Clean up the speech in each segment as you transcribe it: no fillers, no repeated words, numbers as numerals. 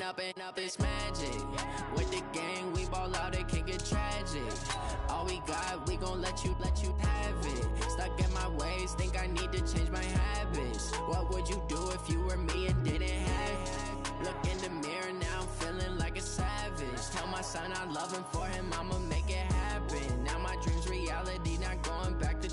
up this magic. With the gang, we ball out, it can get tragic. All we got, we gon' let you have it. Stuck in my ways, think I need to change my habits. What would you do if you were me and didn't have it? Look in the mirror, now I'm feeling like a savage. Tell my son I love him, for him I'ma make it happen. Now my dream's reality, not going back to.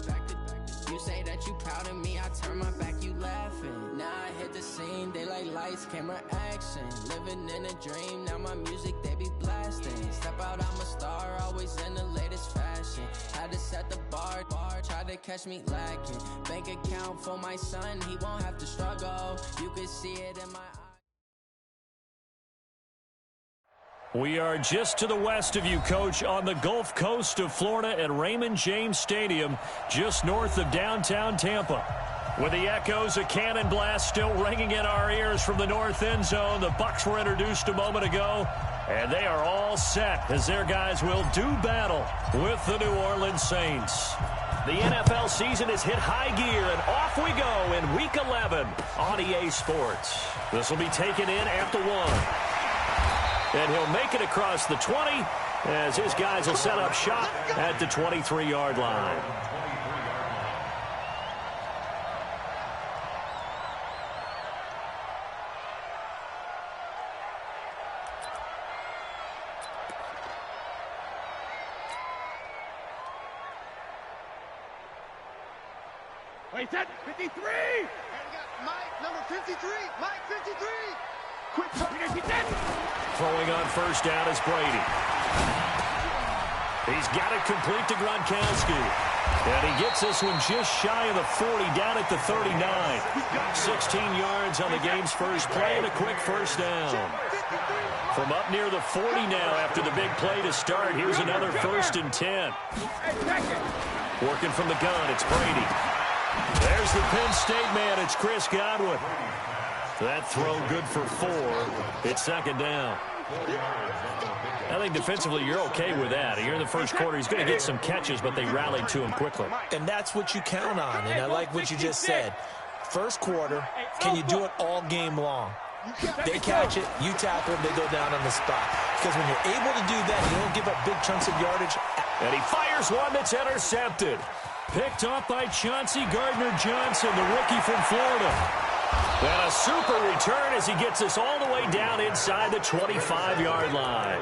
You say that you proud of me, I turn my back, you laughing. Now I hit the scene, they like lights, camera, action. Living in a dream, now my music, they be blasting. Step out, I'm a star, always in the latest fashion. Had to set the bar, try to catch me lacking. Bank account for my son, he won't have to struggle. You can see it in my eyes. We are just to the west of you, Coach, on the Gulf Coast of Florida at Raymond James Stadium, just north of downtown Tampa. With the echoes of cannon blast still ringing in our ears from the north end zone, the Bucs were introduced a moment ago, and they are all set as their guys will do battle with the New Orleans Saints. The NFL season has hit high gear, and off we go in Week 11 on EA Sports. This will be taken in at the 1. And he'll make it across the 20 as his guys will set up shop at the 23-yard line. Wait, that 53! And we got Mike, number 53. Mike, 53. Quick, throwing on first down is Brady. He's got it complete to Gronkowski. And he gets this one just shy of the 40, down at the 39. 16 yards on the game's first play and a quick first down. From up near the 40 now after the big play to start, here's another 1st and 10. Working from the gun, it's Brady. There's the Penn State man, it's Chris Godwin. That throw good for 4. It's 2nd down. I think defensively you're okay with that. Here in the first quarter, he's going to get some catches, but they rallied to him quickly. And that's what you count on, and I like what you just said. First quarter, can you do it all game long? They catch it, you tackle them, they go down on the spot. Because when you're able to do that, you don't give up big chunks of yardage. And he fires one that's intercepted. Picked off by Chauncey Gardner-Johnson, the rookie from Florida. And a super return as he gets us all the way down inside the 25-yard line.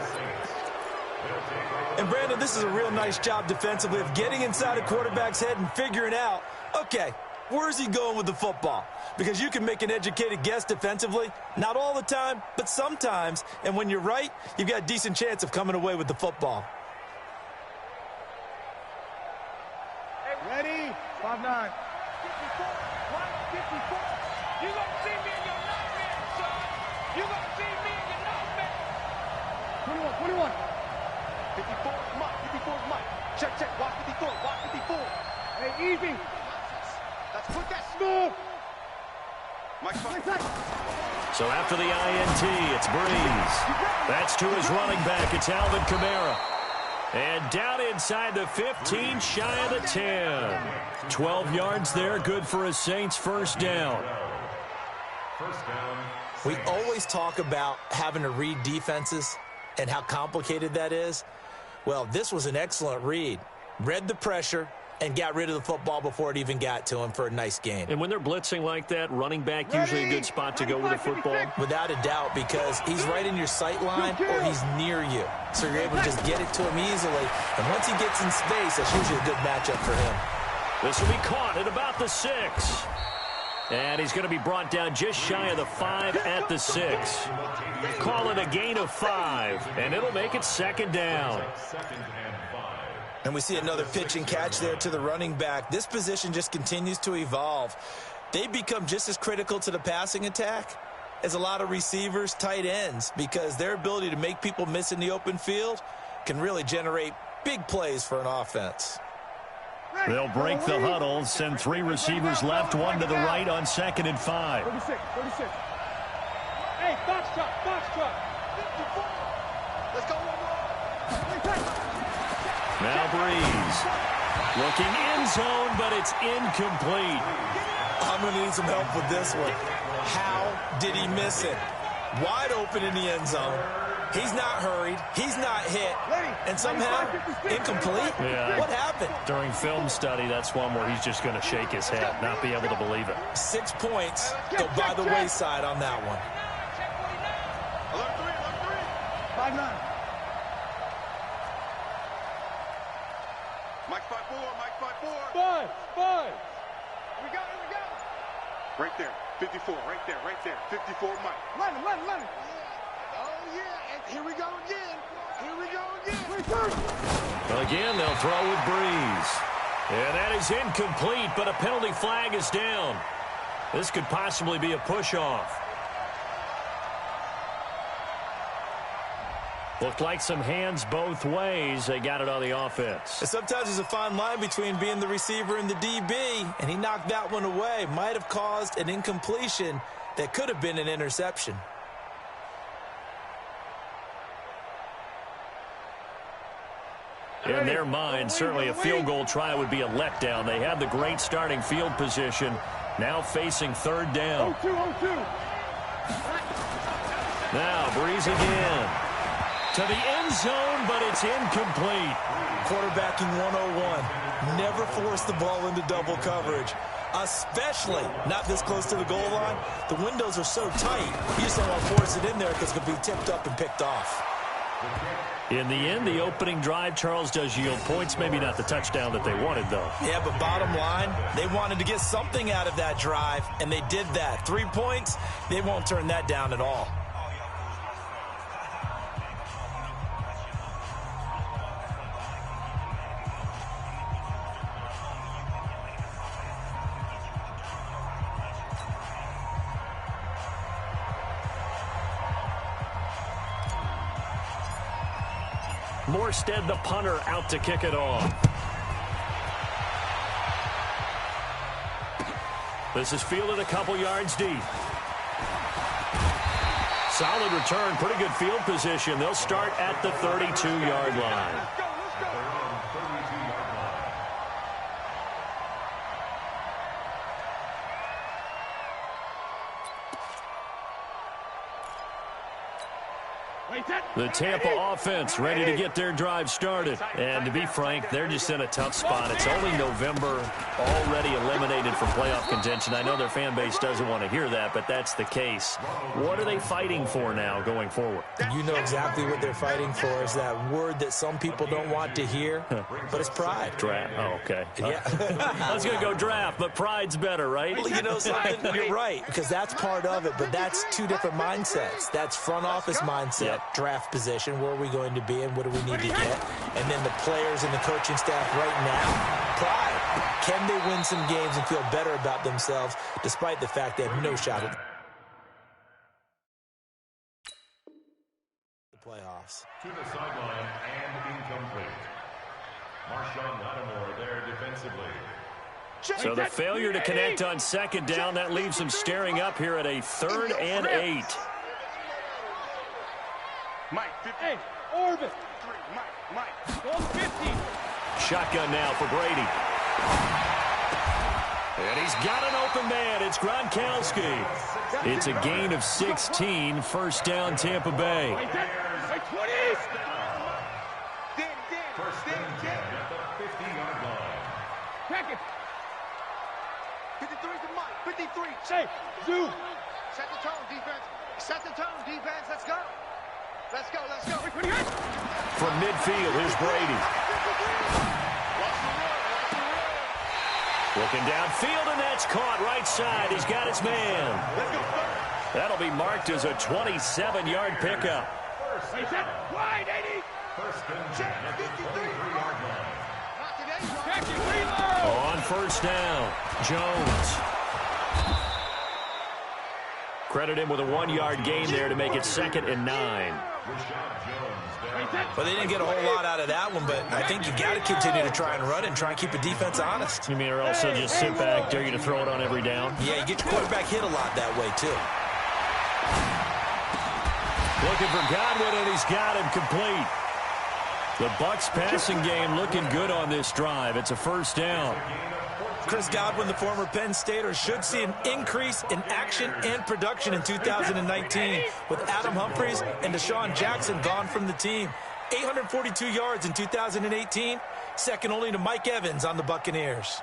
And, Brandon, this is a real nice job defensively of getting inside a quarterback's head and figuring out, okay, where's he going with the football? Because you can make an educated guess defensively, not all the time, but sometimes. And when you're right, you've got a decent chance of coming away with the football. Ready? 5-9. 54. You gonna see me in your nightmare, son. You gonna see me in your nightmare. 21. 54 is Mike. Check. Watch 54. Hey, easy. Let's put that smooth. So after the INT, it's Breeze. That's to his running back. It's Alvin Kamara. And down inside the 15, shy of the 10. 12 yards there, good for a Saints first down. We always talk about having to read defenses and how complicated that is. Well, this was an excellent read. Read the pressure and got rid of the football before it even got to him for a nice gain. And when they're blitzing like that, running back usually a good spot to go with the football? Without a doubt, because he's right in your sight line or he's near you. So you're able to just get it to him easily. And once he gets in space, that's usually a good matchup for him. This will be caught at about the 6. And he's going to be brought down just shy of the 5 at the 6. Call it a gain of 5, and it'll make it 2nd down. And we see another pitch and catch there to the running back. This position just continues to evolve. They become just as critical to the passing attack as a lot of receivers, tight ends, because their ability to make people miss in the open field can really generate big plays for an offense. They'll break the huddle, send 3 receivers left, 1 to the right on 2nd and 5. 36. Hey, box truck. 54. Let's go one more. Now Breeze. Looking in zone, but it's incomplete. I'm going to need some help with this one. How did he miss it? wide open in the end zone. He's not hurried. He's not hit. And somehow, incomplete? Yeah. What happened? During film study, that's one where he's just going to shake his head, not be able to believe it. 6 points go by the wayside on that one. Alert 3. 5-9. Mike 5-4. Mike 5-4. 5. We go. Right there. 54. Right there. 54, Mike. Lennon. Oh, yeah. And here we go again. Well, again, they'll throw with Breeze. And that is incomplete, but a penalty flag is down. This could possibly be a push-off. Looked like some hands both ways. They got it on the offense. And sometimes there's a fine line between being the receiver and the DB, and he knocked that one away. Might have caused an incompletion that could have been an interception. In their mind, certainly a field goal try would be a letdown. They had the great starting field position, now facing third down. 0-2. Now, Breeze again. To the end zone, but it's incomplete. Quarterbacking 101. Never force the ball into double coverage, especially not this close to the goal line. The windows are so tight, you just don't want to force it in there because it could be tipped up and picked off. In the end, the opening drive, Charles, does yield points. Maybe not the touchdown that they wanted, though. Yeah, but bottom line, they wanted to get something out of that drive, and they did that. 3 points, they won't turn that down at all. Morstead, the punter, out to kick it off. This is fielded a couple yards deep. Solid return, pretty good field position. They'll start at the 32-yard line. Let's go. The Tampa offense ready to get their drive started. And to be frank, they're just in a tough spot. It's only November, already eliminated from playoff contention. I know their fan base doesn't want to hear that, but that's the case. What are they fighting for now going forward? You know exactly what they're fighting for is that word that some people don't want to hear, but it's pride. Draft. Oh, okay. Yeah. I was going to go draft, but pride's better, right? Well, you know something? You're right, because that's part of it, but that's two different mindsets. That's front office mindset, draft position, where are we going to be and what do we need to get? And then the players and the coaching staff right now, pride. Can they win some games and feel better about themselves despite the fact they have no shot at the playoffs? To the sideline and incomplete. Marshawn Lattimore there defensively. So the failure to connect on second down, that leaves them staring up here at a 3rd and 8. Mike, 50. Hey, Orbit. Mike. 150. Shotgun now for Brady. And he's got an open man. It's Gronkowski. It's a gain of 16. First down, Tampa Bay. Right 20. First and 10 at the 50-yard line. Crack it. 53 to Mike. 53. Say, Zoo. Set the tone, defense. Set the tone, defense. Let's go. Let's go. From midfield, here's Brady. Looking downfield, and that's caught right side. He's got his man. That'll be marked as a 27-yard pickup. Wide, 80. First and 10 at the 23-yard line. Crack it, reload. On first down, Jones. Credit him with a 1-yard gain there to make it 2nd and 9. Well, they didn't get a whole lot out of that one, but I think you got to continue to try and run and try and keep the defense honest. You mean or also just sit back, dare you to throw it on every down? Yeah, you get your quarterback hit a lot that way, too. Looking for Godwin, and he's got him complete. The Bucs passing game looking good on this drive. It's a first down. Chris Godwin, the former Penn Stater, should see an increase in action and production in 2019 with Adam Humphries and Deshaun Jackson gone from the team. 842 yards in 2018, second only to Mike Evans on the Buccaneers.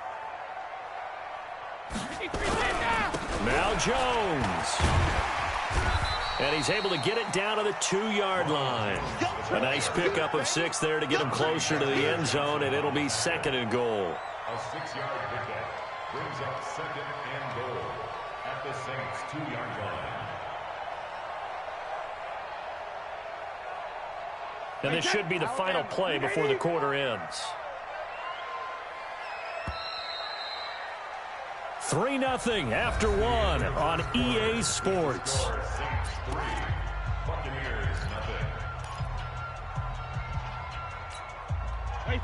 Now Jones. And he's able to get it down to the 2-yard line. A nice pickup of 6 there to get him closer to the end zone, and it'll be 2nd and goal. A 6-yard pickup brings up 2nd and goal at the Saints' 2-yard line. And this should be the final play before the quarter ends. 3-0 after 1 on EA Sports. Saints 3, Buccaneers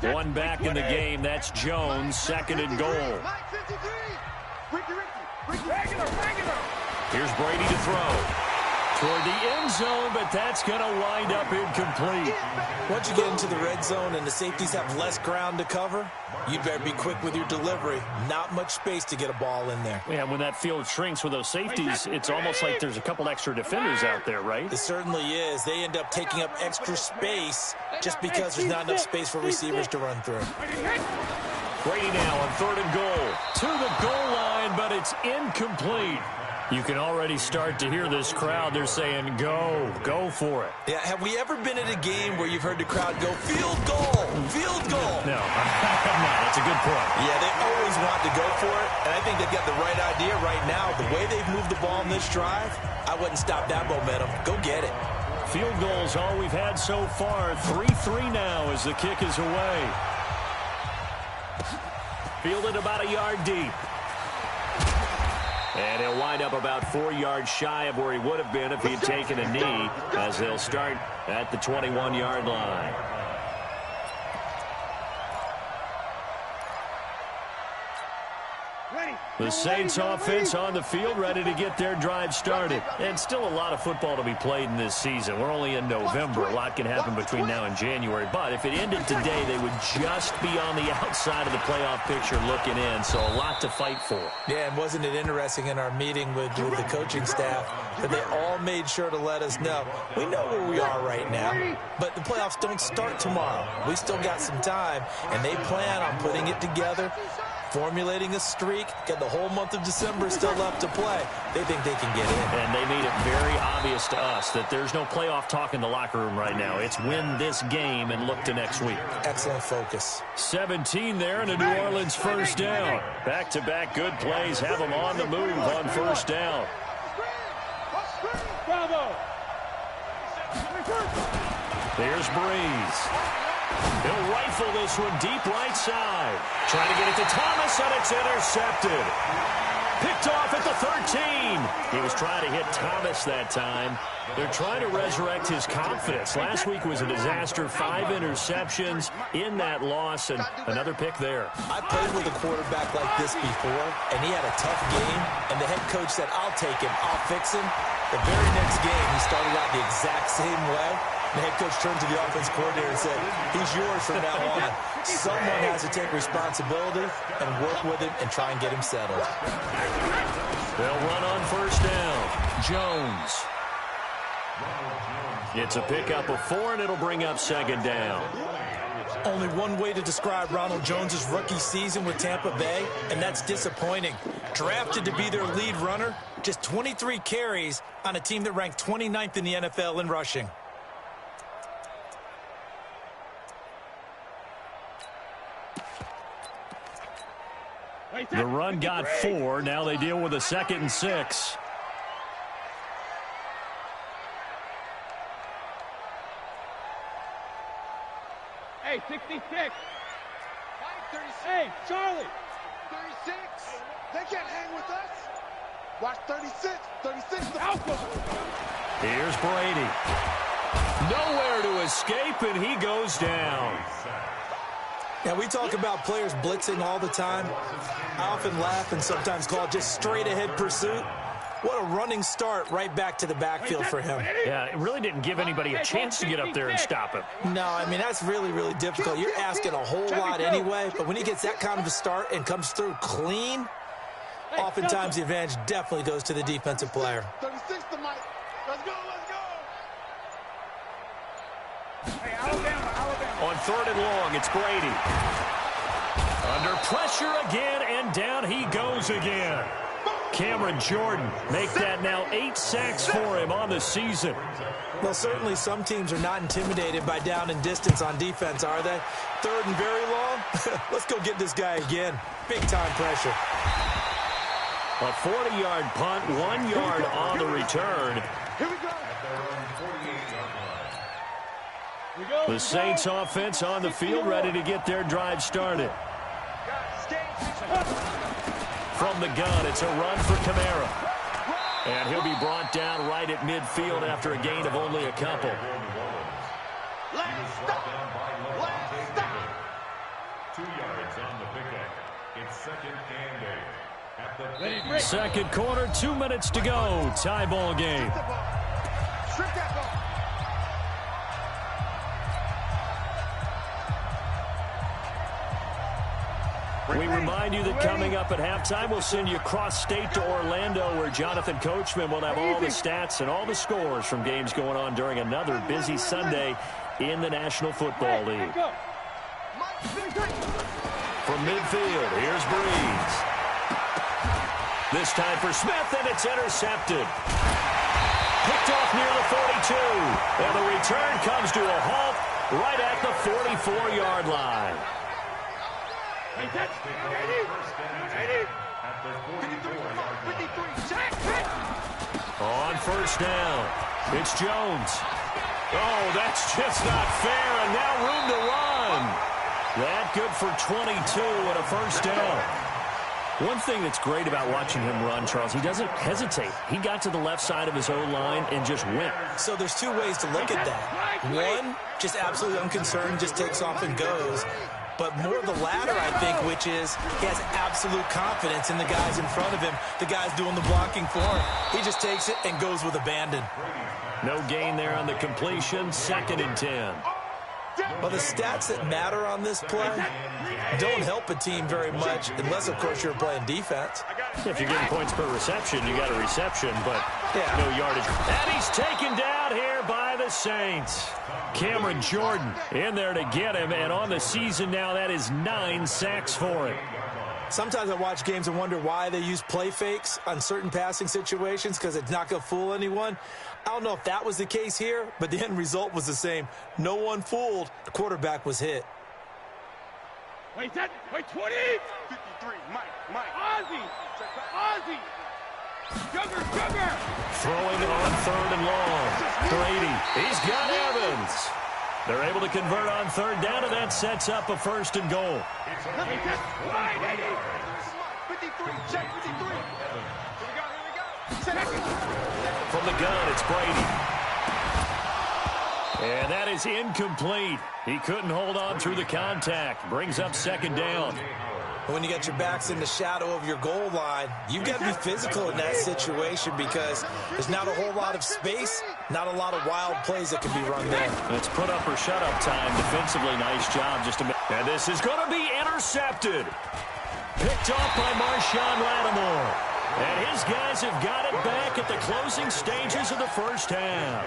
0. One back in the game. That's Jones, 2nd and goal. Here's Brady to throw. Toward the end zone, but that's going to wind up incomplete. Once you get into the red zone and the safeties have less ground to cover, you better be quick with your delivery. Not much space to get a ball in there. Yeah, when that field shrinks with those safeties, it's almost like there's a couple extra defenders out there, right? It certainly is. They end up taking up extra space just because there's not enough space for receivers to run through. Brady now on 3rd and goal. To the goal line, but it's incomplete. You can already start to hear this crowd. They're saying, go for it. Yeah, have we ever been at a game where you've heard the crowd go, field goal, field goal? No, that's a good point. Yeah, they always want to go for it, and I think they've got the right idea right now. The way they've moved the ball in this drive, I wouldn't stop that momentum. Go get it. Field goals all we've had so far. 3-3 now as the kick is away. Fielded about a yard deep. And he'll wind up about 4 yards shy of where he would have been if he had taken a knee, as they'll start at the 21-yard line. The Saints offense on the field, ready to get their drive started. And still a lot of football to be played in this season. We're only in November. A lot can happen between now and January. But if it ended today, they would just be on the outside of the playoff picture looking in. So a lot to fight for. Yeah, and wasn't it interesting in our meeting with the coaching staff that they all made sure to let us know, we know where we are right now, but the playoffs don't start tomorrow. We still got some time, and they plan on putting it together, formulating a streak, got the whole month of December still left to play. They think they can get in. And they made it very obvious to us that there's no playoff talk in the locker room right now. It's win this game and look to next week. Excellent focus. 17 there and a New Orleans first down. Back-to-back good plays have them on the move on first down. Bravo! There's Breeze. He'll rifle this one deep right side. Trying to get it to Thomas, and it's intercepted. Picked off at the 13. He was trying to hit Thomas that time. They're trying to resurrect his confidence. Last week was a disaster. 5 interceptions in that loss, and another pick there. I played with a quarterback like this before, and he had a tough game, and the head coach said, I'll take him, I'll fix him. The very next game, he started out the exact same way. The head coach turned to the offense coordinator and said, he's yours from now on. Someone has to take responsibility and work with him and try and get him settled. They'll run on first down. Jones. It's a pickup of 4, and it'll bring up second down. Only one way to describe Ronald Jones' rookie season with Tampa Bay, and that's disappointing. Drafted to be their lead runner, just 23 carries on a team that ranked 29th in the NFL in rushing. The run got 4. Now they deal with a 2nd and 6. Hey, 66. Hey, Charlie. 36. They can't hang with us. Watch 36. 36. Here's Brady. Nowhere to escape, and he goes down. Now, we talk about players blitzing all the time. I often laugh and sometimes call it just straight-ahead pursuit. What a running start right back to the backfield for him. Yeah, it really didn't give anybody a chance to get up there and stop him. No, I mean, that's really, really difficult. You're asking a whole lot anyway, but when he gets that kind of a start and comes through clean, oftentimes the advantage definitely goes to the defensive player. 36 to Mike. Let's go, let's go. Hey, Alabama. On 3rd and long, it's Brady. Under pressure again, and down he goes again. Cameron Jordan make that now 8 sacks for him on the season. Well, certainly some teams are not intimidated by down and distance on defense, are they? 3rd and very long? Let's go get this guy again. Big-time pressure. A 40-yard punt, 1 yard on the return. Here we go. The Saints offense on the field, ready to get their drive started. From the gun, it's a run for Kamara. And he'll be brought down right at midfield after a gain of only a couple. Last stop. 2 yards on the pickup. It's 2nd and 8. Second quarter, 2 minutes to go. Tie ball game. Strip that ball. We remind you that coming up at halftime, we'll send you cross-state to Orlando, where Jonathan Coachman will have all the stats and all the scores from games going on during another busy Sunday in the National Football League. From midfield, here's Breeze. This time for Smith, and it's intercepted. Picked off near the 42. And the return comes to a halt right at the 44-yard line. On first down, it's Jones. Oh, that's just not fair, and now room to run. That good for 22 and a first down. One thing that's great about watching him run, Charles, he doesn't hesitate. He got to the left side of his O-line and just went. So there's 2 ways to look at that. One, just absolutely unconcerned, just takes off and goes. But more the latter, I think, which is he has absolute confidence in the guys in front of him, the guys doing the blocking for him. He just takes it and goes with abandon. No gain there on the completion, 2nd and 10. Well, the stats that matter on this play don't help a team very much unless, of course, you're playing defense. If you're getting points per reception, you got a reception, but no yardage. And he's taken down here by the Saints. Cameron Jordan in there to get him, and on the season now, that is 9 sacks for him. Sometimes I watch games and wonder why they use play fakes on certain passing situations, because it's not going to fool anyone. I don't know if that was the case here, but the end result was the same. No one fooled. The quarterback was hit. Wait, 20. 53, Mike. Ozzy. Sugar. Throwing on 3rd and long. Brady, he's got Evans. They're able to convert on 3rd down, and that sets up a 1st and goal. 53, check 53. Here we go. From the gun, it's Brady. And that is incomplete. He couldn't hold on through the contact. Brings up 2nd down. When you got your backs in the shadow of your goal line, you've got to be physical in that situation because there's not a whole lot of space, not a lot of wild plays that can be run there. It's put up or shut up time defensively. Nice job just a minute. And this is going to be intercepted. Picked off by Marshawn Lattimore. And his guys have got it back at the closing stages of the first half.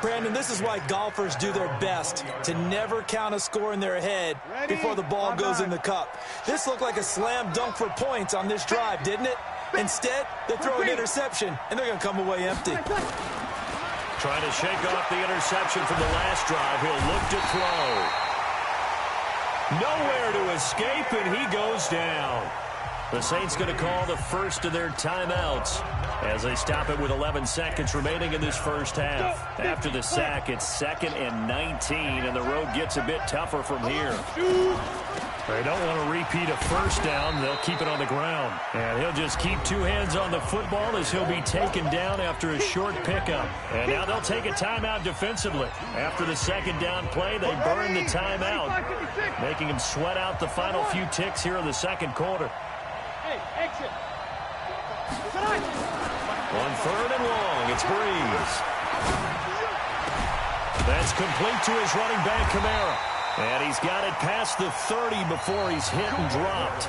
Brandon, this is why golfers do their best to never count a score in their head before the ball goes in the cup. This looked like a slam dunk for points on this drive, didn't it? Instead, they throw an interception, and they're going to come away empty. Trying to shake off the interception from the last drive. He'll look to throw. Nowhere to escape, and he goes down. The Saints going to call the first of their timeouts as they stop it with 11 seconds remaining in this first half. After the sack, it's 2nd and 19, and the road gets a bit tougher from here. They don't want to repeat a first down. They'll keep it on the ground. And he'll just keep 2 hands on the football as he'll be taken down after a short pickup. And now they'll take a timeout defensively. After the 2nd down play, they burn the timeout, making him sweat out the final few ticks here in the 2nd quarter. Hey, exit. On 3rd and long, it's Breeze. That's complete to his running back, Kamara. And he's got it past the 30 before he's hit and dropped.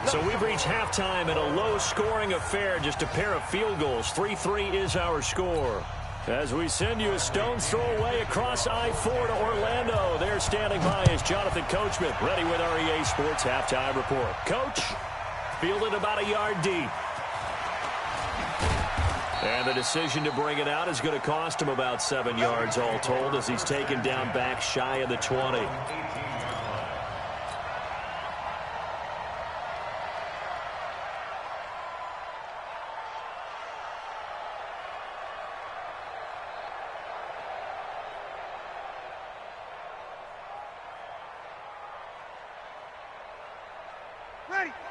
So we've reached halftime in a low-scoring affair, just a pair of field goals. 3-3 is our score. As we send you a stone's throw away across I-4 to Orlando. There standing by is Jonathan Coachman, ready with our EA Sports Halftime Report. Coach, fielded about a yard deep. And the decision to bring it out is going to cost him about 7 yards all told as he's taken down back shy of the 20.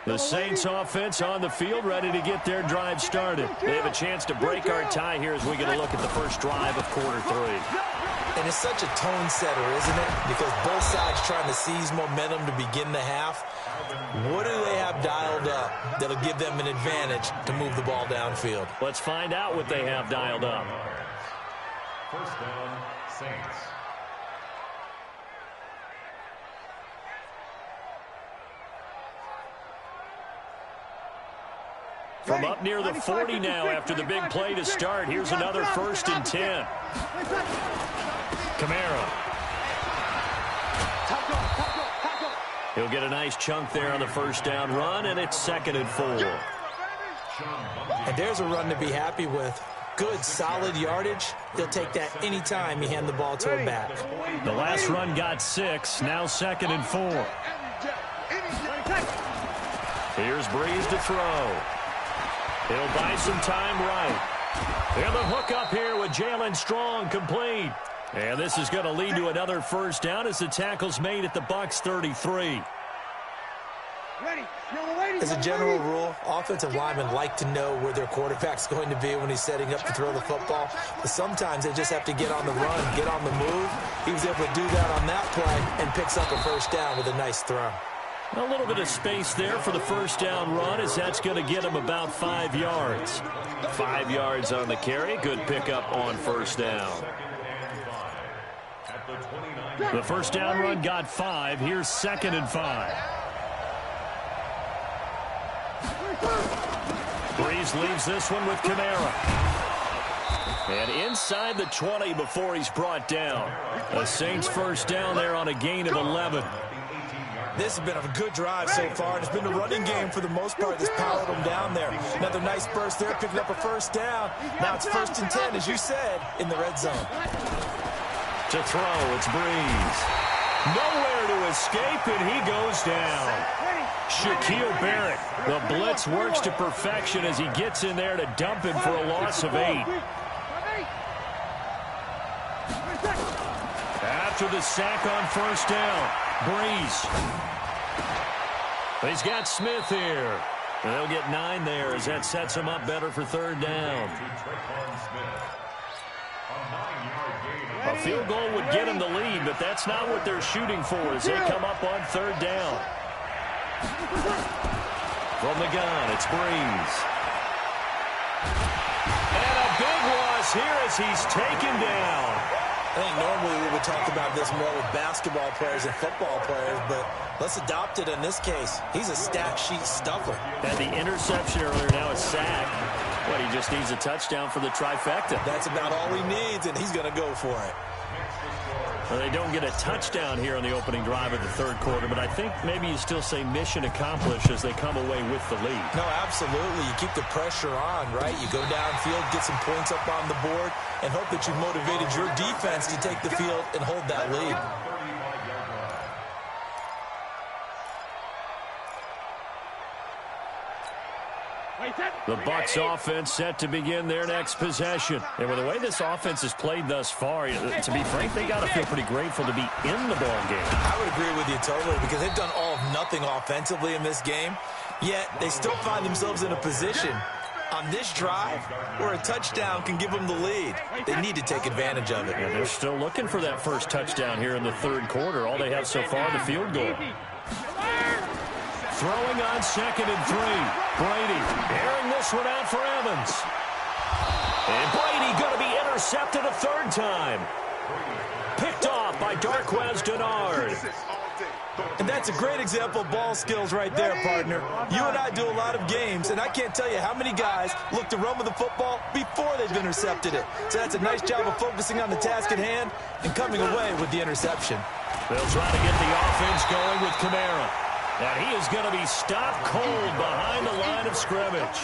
The Saints offense on the field, ready to get their drive started. They have a chance to break our tie here as we get a look at the first drive of quarter 3. And it's such a tone setter, isn't it? Because both sides trying to seize momentum to begin the half. What do they have dialed up that'll give them an advantage to move the ball downfield? Let's find out what they have dialed up. First down, Saints. From up near the 40 now after the big play to start. Here's another 1st and 10. Kamara. He'll get a nice chunk there on the first down run, and it's 2nd and 4. And there's a run to be happy with. Good, solid yardage. He'll take that anytime you hand the ball to a back. The last run got 6, now 2nd and 4. Here's Breeze to throw. He'll buy some time right. And the hook up here with Jalen Strong complete. And this is going to lead to another first down as the tackle's made at the Bucs 33. As a general rule, offensive linemen like to know where their quarterback's going to be when he's setting up to throw the football. But sometimes they just have to get on the run, get on the move. He was able to do that on that play and picks up a first down with a nice throw. A little bit of space there for the first down run as that's going to get him about 5 yards. 5 yards on the carry. Good pickup on first down. The first down run got 5. Here's 2nd and 5. Breeze leaves this one with Kamara. And inside the 20 before he's brought down. The Saints first down there on a gain of 11. This has been a good drive so far. It's been the running game for the most part that's powered them down there. Another nice burst there, picking up a first down. Now it's 1st and 10, as you said, in the red zone. To throw, it's Breeze. Nowhere to escape, and he goes down. Shaquille Barrett, the blitz works to perfection as he gets in there to dump him for a loss of 8. After the sack on first down, Breeze. He's got Smith here. And they'll get 9 there as that sets him up better for 3rd down. A field goal would get him the lead, but that's not what they're shooting for as they come up on 3rd down. From the gun, it's Breeze. And a big loss here as he's taken down. I think normally we would talk about this more with basketball players and football players, but let's adopt it in this case. He's a stat sheet stuffer. And the interception earlier, now a sack. What, he just needs a touchdown for the trifecta. That's about all he needs, and he's going to go for it. Well, they don't get a touchdown here on the opening drive of the 3rd quarter, but I think maybe you still say mission accomplished as they come away with the lead. No, absolutely. You keep the pressure on, right? You go downfield, get some points up on the board, and hope that you've motivated your defense to take the field and hold that lead. The Bucs offense set to begin their next possession. And with the way this offense has played thus far, to be frank, they got to feel pretty grateful to be in the ball game. I would agree with you totally because they've done all of nothing offensively in this game, yet they still find themselves in a position on this drive where a touchdown can give them the lead. They need to take advantage of it. And they're still looking for that first touchdown here in the 3rd quarter. All they have so far, the field goal. throwing on 2nd and 3. Brady airing this one out for Evans. And Brady going to be intercepted a third time. Picked off by Darquez Denard. And that's a great example of ball skills right there, partner. You and I do a lot of games, and I can't tell you how many guys look to run with the football before they've intercepted it. So that's a nice job of focusing on the task at hand and coming away with the interception. They'll try to get the offense going with Kamara. And he is going to be stopped cold behind the line of scrimmage.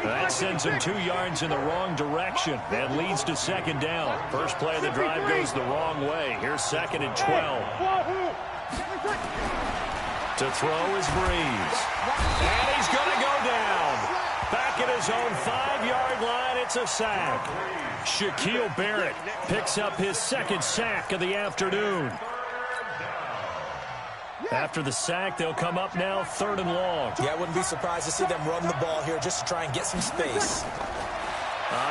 That sends him 2 yards in the wrong direction. That leads to 2nd down. First play of the drive goes the wrong way. Here's 2nd and 12. To throw is Breeze. And he's going to go down. Back at his own 5-yard line, it's a sack. Shaquille Barrett picks up his 2nd sack of the afternoon. After the sack, they'll come up now 3rd and long. Yeah, I wouldn't be surprised to see them run the ball here just to try and get some space.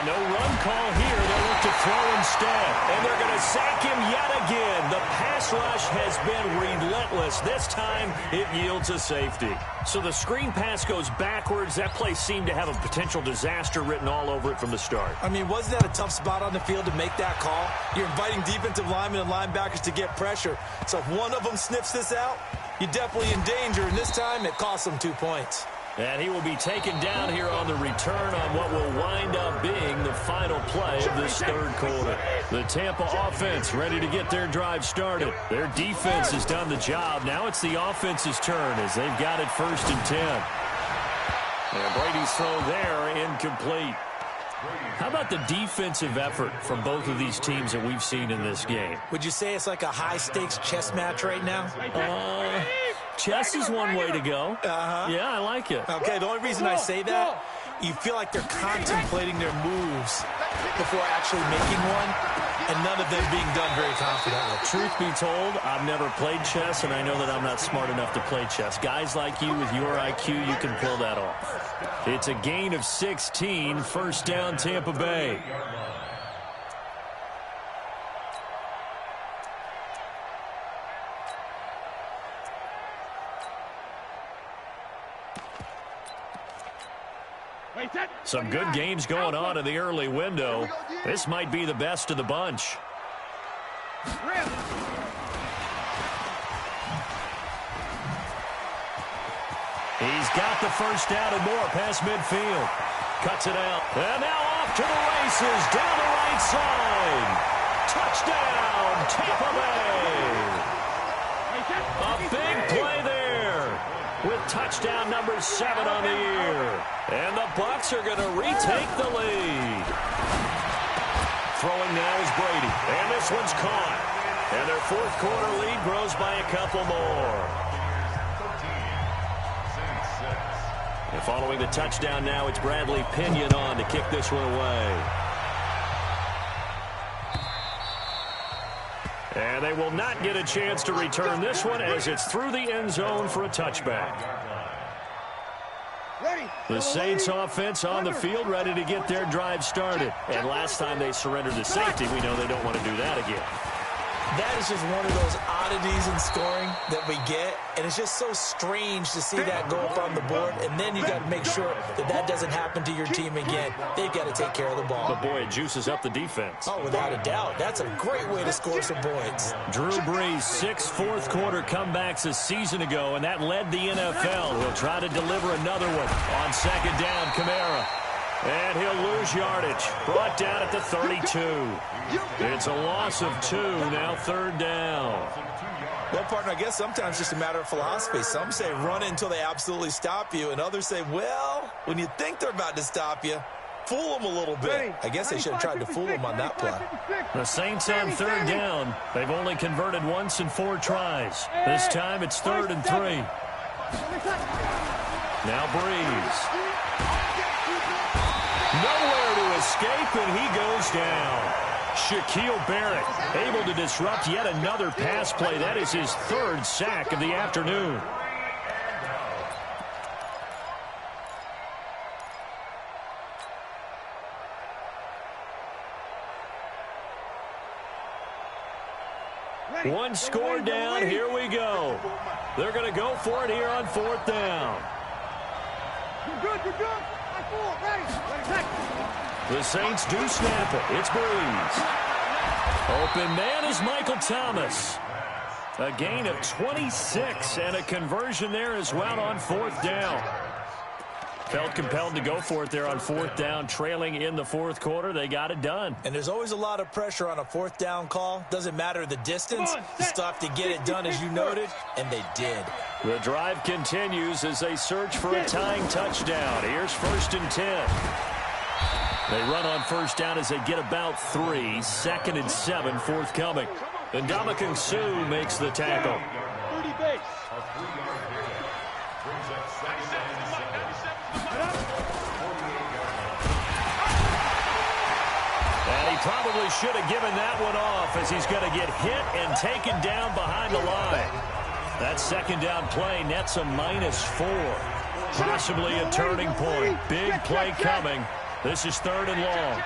No run call here. They'll look to throw instead. And they're going to sack him yet again. The pass rush has been relentless. This time, it yields a safety. So the screen pass goes backwards. That play seemed to have a potential disaster written all over it from the start. I mean, wasn't that a tough spot on the field to make that call? You're inviting defensive linemen and linebackers to get pressure. So if one of them sniffs this out, you're definitely in danger. And this time, it costs them 2 points. And he will be taken down here on the return on what will wind up being the final play of this 3rd quarter. The Tampa offense ready to get their drive started. Their defense has done the job. Now it's the offense's turn as they've got it 1st and 10. And Brady's throw there incomplete. How about the defensive effort from both of these teams that we've seen in this game? Would you say it's like a high-stakes chess match right now? Chess is one way to go. Yeah, I like it. Okay, the only reason I say that, you feel like they're contemplating their moves before actually making one, and none of them being done very confidently. Truth be told, I've never played chess, and I know that I'm not smart enough to play chess. Guys like you with your IQ, you can pull that off. It's a gain of 16, 1st down Tampa Bay. Some good games going on in the early window. This might be the best of the bunch. He's got the 1st down and more past midfield. Cuts it out. And now off to the races down the right side. Touchdown, Tampa Bay. A big play there with touchdown number 7 on the year. And the Bucs are going to retake the lead. Throwing now is Brady. And this one's caught. And their 4th quarter lead grows by a couple more. And following the touchdown now, it's Bradley Pinion on to kick this one away. And they will not get a chance to return this one as it's through the end zone for a touchback. The Saints offense on the field ready to get their drive started. And last time they surrendered the safety, we know they don't want to do that again. That is just one of those oddities in scoring that we get, and it's just so strange to see that go up on the board, and then you got to make sure that that doesn't happen to your team again. They've got to take care of the ball. But boy, it juices up the defense. Oh, without a doubt. That's a great way to score some points. Drew Brees, 6 fourth-quarter comebacks a season ago, and that led the NFL. He'll try to deliver another one on 2nd down, Kamara. And he'll lose yardage. Brought down at the 32. It's a loss of 2, now 3rd down. Well, partner, I guess sometimes it's just a matter of philosophy. Some say run it until they absolutely stop you, and others say, well, when you think they're about to stop you, fool them a little bit. I guess they should have tried to fool them on that play. The Saints on 3rd down. They've only converted once in 4 tries. This time it's 3rd and 3. Now Breeze. Nowhere to escape, and he goes down. Shaquille Barrett able to disrupt yet another pass play. That is his 3rd sack of the afternoon. One score down. Here we go. They're going to go for it here on 4th down. You're good, you're good. Like 4, ready. The Saints do snap it. It's Breeze. Open man is Michael Thomas. A gain of 26 and a conversion there as well on 4th down. Felt compelled to go for it there on 4th down, trailing in the 4th quarter. They got it done. And there's always a lot of pressure on a 4th down call. Doesn't matter the distance. You still have to get it done, as you noted, and they did. The drive continues as they search for a tying touchdown. Here's 1st and 10. They run on 1st down as they get about 3. 2nd and 7 forthcoming. And Ndamukong Suh makes the tackle. 30 base. A 3-yard pickup. Brings up 2nd and 7. And he probably should have given that one off as he's going to get hit and taken down behind the line. That 2nd down play nets a -4. Possibly a turning point. Big play coming. This is 3rd and long.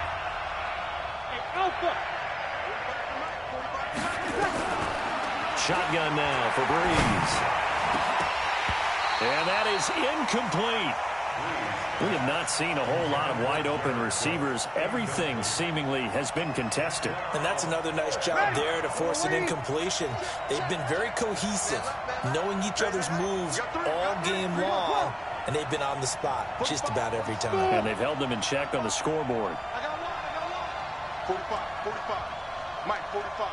Shotgun now for Breeze. And that is incomplete. We have not seen a whole lot of wide-open receivers. Everything seemingly has been contested. And that's another nice job there to force an incompletion. They've been very cohesive, knowing each other's moves all game long, and they've been on the spot just about every time. And they've held them in check on the scoreboard. I got one. 45, 45. Mike, 45.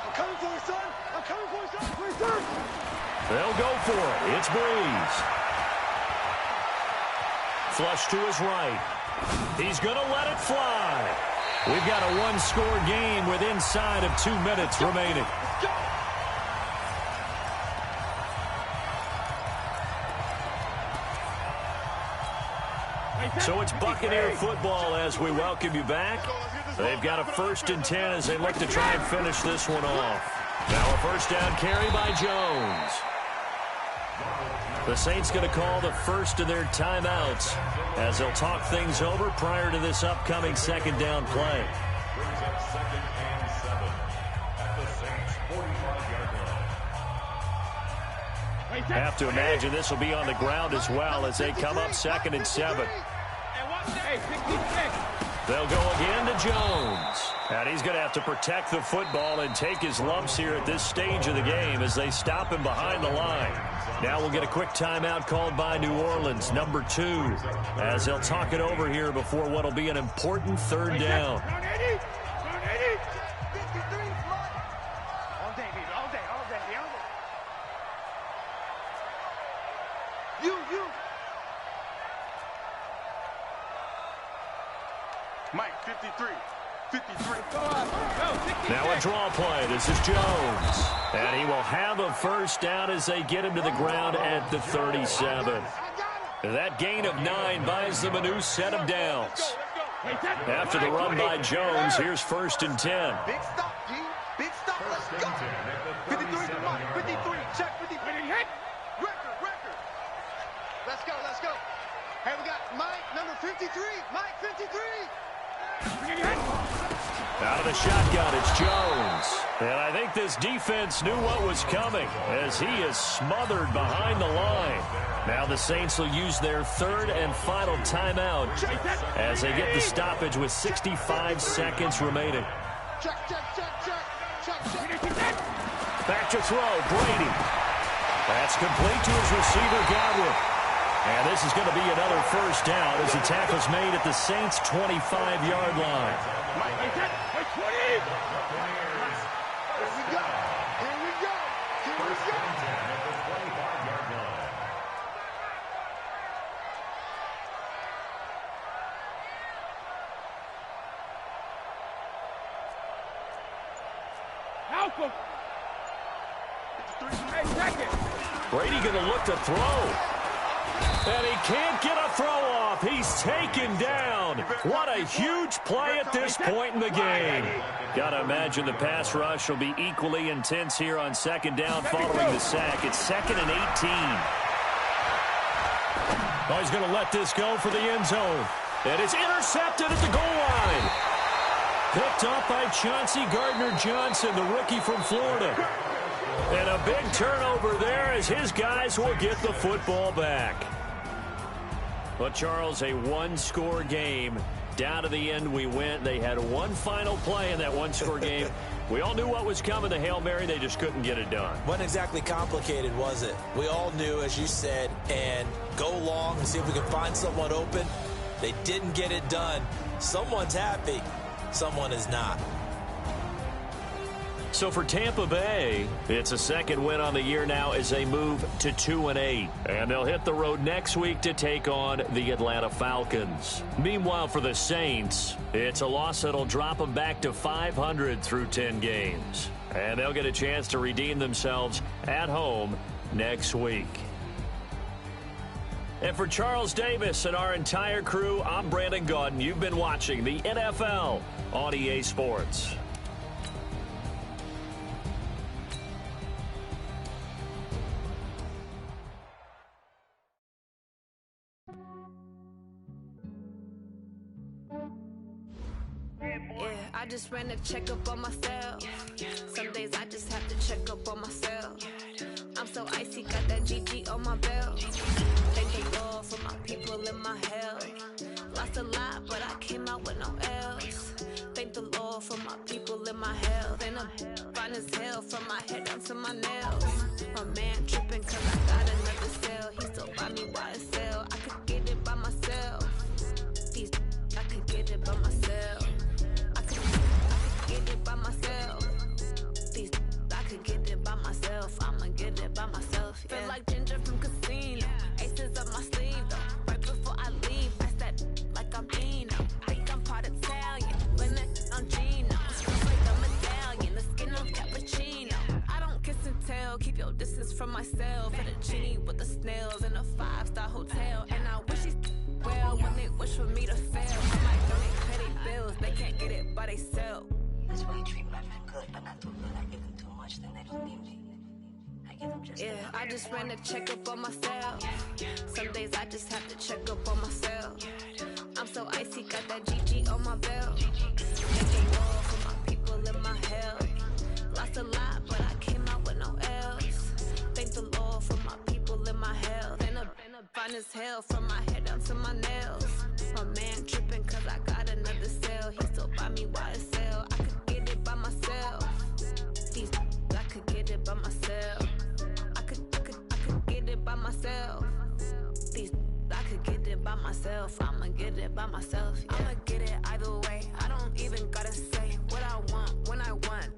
I'm coming for you, son. I'm coming for you, son. Please, sir. They'll go for it. It's Breeze. Flush to his right. He's going to let it fly. We've got a one-score game with inside of 2 minutes remaining. So it's Buccaneer football as we welcome you back. They've got a 1st and 10 as they look to try and finish this one off. Now a 1st down carry by Jones. The Saints going to call the first of their timeouts as they'll talk things over prior to this upcoming 2nd down play. Brings up 2nd and 7 at the Saints' 45-yard line. Have to imagine this will be on the ground as well as they come up 2nd and 7. They'll go again to Jones. And he's going to have to protect the football and take his lumps here at this stage of the game as they stop him behind the line. Now we'll get a quick timeout called by New Orleans, number 2, as they'll talk it over here before what will be an important 3rd down. Mike, 53. 53. Now a draw play. This is Jones. And he will have a 1st down as they get him to the ground at the 37. That gain of 9 buys them a new set of downs. After the run by Jones, here's 1st and 10. Big stop, G. Big stop. Let's go. 53 to Mike. 53. Check 53. Record. Let's go. Hey, we got Mike, number 53. Mike, 53. Out of the shotgun, it's Jones. And I think this defense knew what was coming as he is smothered behind the line. Now the Saints will use their 3rd and final timeout as they get the stoppage with 65 seconds remaining. Check. Back to throw, Brady. That's complete to his receiver, Godwin. And this is going to be another 1st down as the tackle's made at the Saints' 25-yard line. Brady going to look to throw. And he can't get a throw off. He's taken down. What a huge play at this point in the game. Got to imagine the pass rush will be equally intense here on 2nd down following the sack. It's 2nd and 18. Oh, he's going to let this go for the end zone. And it's intercepted at the goal line. Picked up by Chauncey Gardner-Johnson, the rookie from Florida. And a big turnover there as his guys will get the football back. But, Charles, a one-score game. Down to the end we went. They had one final play in that one-score game. We all knew what was coming, the Hail Mary. They just couldn't get it done. Wasn't exactly complicated, was it? We all knew, as you said, and go long and see if we can find someone open. They didn't get it done. Someone's happy. Someone is not. So for Tampa Bay, it's a second win on the year now as they move to 2-8. And they'll hit the road next week to take on the Atlanta Falcons. Meanwhile, for the Saints, it's a loss that'll drop them back to 500 through 10 games. And they'll get a chance to redeem themselves at home next week. And for Charles Davis and our entire crew, I'm Brandon Gaudin. You've been watching the NFL on EA Sports. I just ran a checkup on myself. Some days I just have to check up on myself. I'm so icy, got that GG on my belt. Thank the Lord for my people in my health. Lost a lot, but I came out with no else. Thank the Lord for my people in my health. And I'm fine as hell from my head down to my nails. My man tripping cause I got another cell. He still buy me YSL. I could get it by myself. I could get it by myself. Get it by myself. I could get it by myself. I'ma get it by myself. Yeah. Feel like Ginger from Casino. Aces up my sleeve though. Right before I leave, pass that like I'm Dino. Think I'm part Italian. Women on Gino. Smells like a medallion. The skin on cappuccino. I don't kiss and tell. Keep your distance from myself. For the genie with the snails in a 5-star hotel. And I wish these well when they wish for me to fail. I might donate petty bills. They can't get it by themselves. That's why you treat my men good, but not too good. I give them too much, then they don't need me. I give them just enough. I just ran a checkup on myself. Some days I just have to check up on myself. I'm so icy, got that GG on my belt. Thank the Lord for my people in my health. Lost a lot, but I came out with no else. Thank the Lord for my people in my health. And I'm fine as hell from my head down to my nails. My man tripping cause I got another cell. He still buy me YSL. I could get it by myself. I could get it by myself. I could get it by myself. I could get it by myself. I'ma get it by myself. Yeah. I'ma get it either way. I don't even gotta say what I want when I want.